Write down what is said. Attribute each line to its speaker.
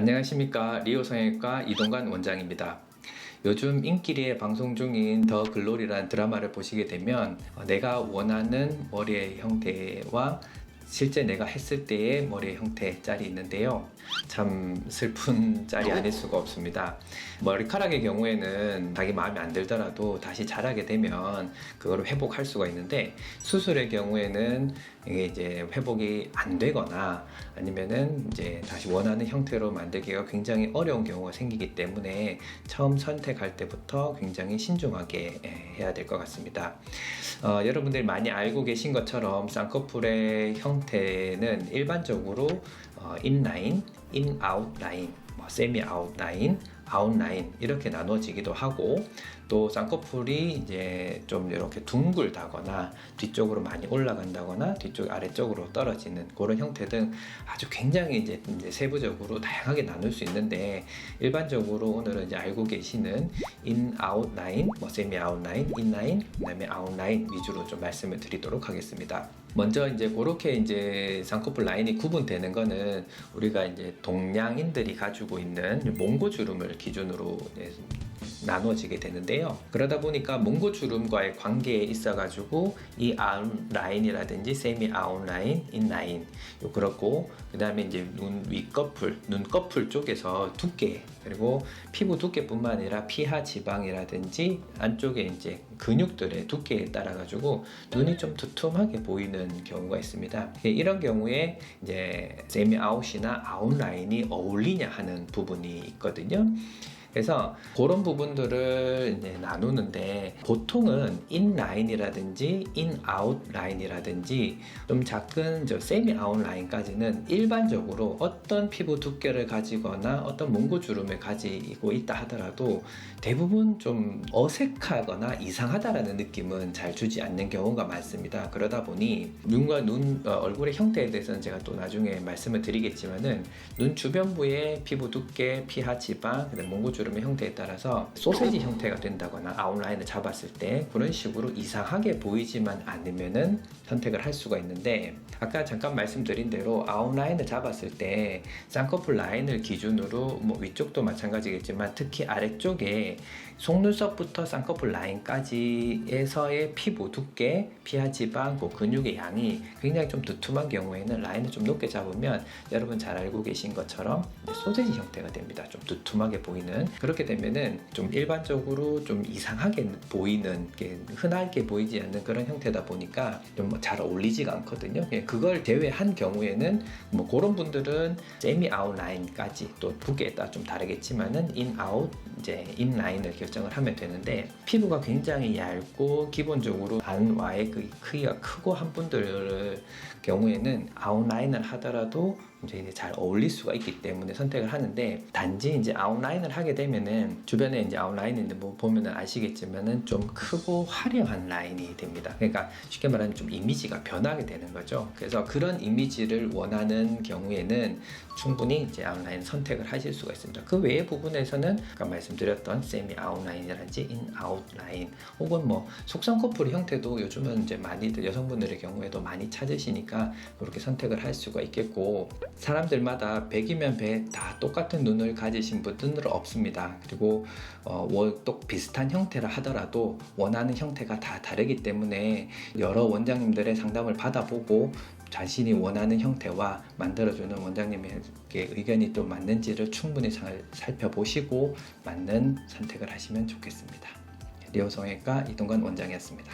Speaker 1: 안녕하십니까. 리오성형외과 이동관 원장입니다. 요즘 인기리에 방송 중인 더 글로리라는 드라마를 보시게 되면 내가 원하는 머리의 형태와 실제 내가 했을 때의 머리의 형태 짤이 있는데요. 참 슬픈 짤이 아닐 수가 없습니다. 머리카락의 경우에는 자기 마음에 안 들더라도 다시 자라게 되면 그거를 회복할 수가 있는데, 수술의 경우에는 이게 이제 회복이 안 되거나 아니면은 이제 다시 원하는 형태로 만들기가 굉장히 어려운 경우가 생기기 때문에 처음 선택할 때부터 굉장히 신중하게 해야 될 것 같습니다. 여러분들이 많이 알고 계신 것처럼 쌍꺼풀의 형태는 일반적으로 인라인, 인아웃 라인, 세미 아웃 라인, 아웃 라인 이렇게 나눠지기도 하고, 또 쌍꺼풀이 이제 좀 이렇게 둥글다거나 뒤쪽으로 많이 올라간다거나 뒤쪽 아래쪽으로 떨어지는 그런 형태 등 아주 굉장히 이제 세부적으로 다양하게 나눌 수 있는데, 일반적으로 오늘은 이제 알고 계시는 인 아웃 라인, 세미 아웃 라인, 인 라인, 그다음에 아웃 라인 위주로 좀 말씀을 드리도록 하겠습니다. 먼저 이제 그렇게 이제 쌍꺼풀 라인이 구분되는 거는 우리가 이제 동양인들이 가지고 있는 몽고주름을 기준으로 나눠지게 되는데요. 그러다 보니까 몽고주름과의 관계에 있어 가지고 이 아웃 라인이라든지 세미 아웃 라인, 인 라인 그렇고, 그 다음에 이제 눈 윗꺼풀, 눈꺼풀 쪽에서 두께, 그리고 피부 두께뿐만 아니라 피하 지방이라든지 안쪽에 이제 근육들의 두께에 따라 가지고 눈이 좀 두툼하게 보이는 경우가 있습니다. 이런 경우에 이제 세미 아웃이나 아웃 라인이 어울리냐 하는 부분이 있거든요. 그래서 그런 부분들을 이제 나누는데, 보통은 인 라인이라든지 인 아웃 라인이라든지 좀 작은 세미 아웃 라인까지는 일반적으로 어떤 피부 두께를 가지거나 어떤 몽고주름을 가지고 있다 하더라도 대부분 좀 어색하거나 이상하다라는 느낌은 잘 주지 않는 경우가 많습니다. 그러다 보니 눈과 얼굴의 형태에 대해서는 제가 또 나중에 말씀을 드리겠지만은, 눈 주변부의 피부 두께, 피하 지방, 그다음 몽고주름의 형태에 따라서 소세지 형태가 된다거나 아웃라인을 잡았을 때 그런 식으로 이상하게 보이지만 않으면은 선택을 할 수가 있는데, 아까 잠깐 말씀드린 대로 아웃라인을 잡았을 때 쌍꺼풀 라인을 기준으로 위쪽도 마찬가지겠지만 특히 아래쪽에 속눈썹부터 쌍꺼풀 라인까지에서의 피부 두께, 피하 지방, 근육의 양이 굉장히 좀 두툼한 경우에는 라인을 좀 높게 잡으면 여러분 잘 알고 계신 것처럼 소세지 형태가 됩니다. 좀 두툼하게 보이는, 그렇게 되면은 좀 일반적으로 좀 이상하게 보이는, 흔하게 보이지 않는 그런 형태다 보니까 좀 잘 어울리지가 않거든요. 그걸 제외한 경우에는 그런 분들은 세미 아웃 라인까지, 또 두께에 따라 좀 다르겠지만은 인 아웃, 이제 인 라인을 결정을 하면 되는데, 피부가 굉장히 얇고 기본적으로 안와의 크기가 크고 한 분들 경우에는 아웃 라인을 하더라도 이제 잘 어울릴 수가 있기 때문에 선택을 하는데, 단지 이제 아웃라인을 하게 되면은 주변에 이제 아웃라인인데 보면은 아시겠지만은 좀 크고 화려한 라인이 됩니다. 그러니까 쉽게 말하면 좀 이미지가 변하게 되는 거죠. 그래서 그런 이미지를 원하는 경우에는 충분히 이제 아웃라인 선택을 하실 수가 있습니다. 그 외의 부분에서는 아까 말씀드렸던 세미 아웃라인이라든지 인 아웃라인, 혹은 속쌍꺼풀 형태도 요즘은 이제 많이들 여성분들의 경우에도 많이 찾으시니까 그렇게 선택을 할 수가 있겠고, 사람들마다 100이면 100 다 똑같은 눈을 가지신 분들은 없습니다. 그리고 또 비슷한 형태라 하더라도 원하는 형태가 다 다르기 때문에 여러 원장님들의 상담을 받아보고 자신이 원하는 형태와 만들어주는 원장님의 의견이 또 맞는지를 충분히 잘 살펴보시고 맞는 선택을 하시면 좋겠습니다. 리오성형외과 이동관 원장이었습니다.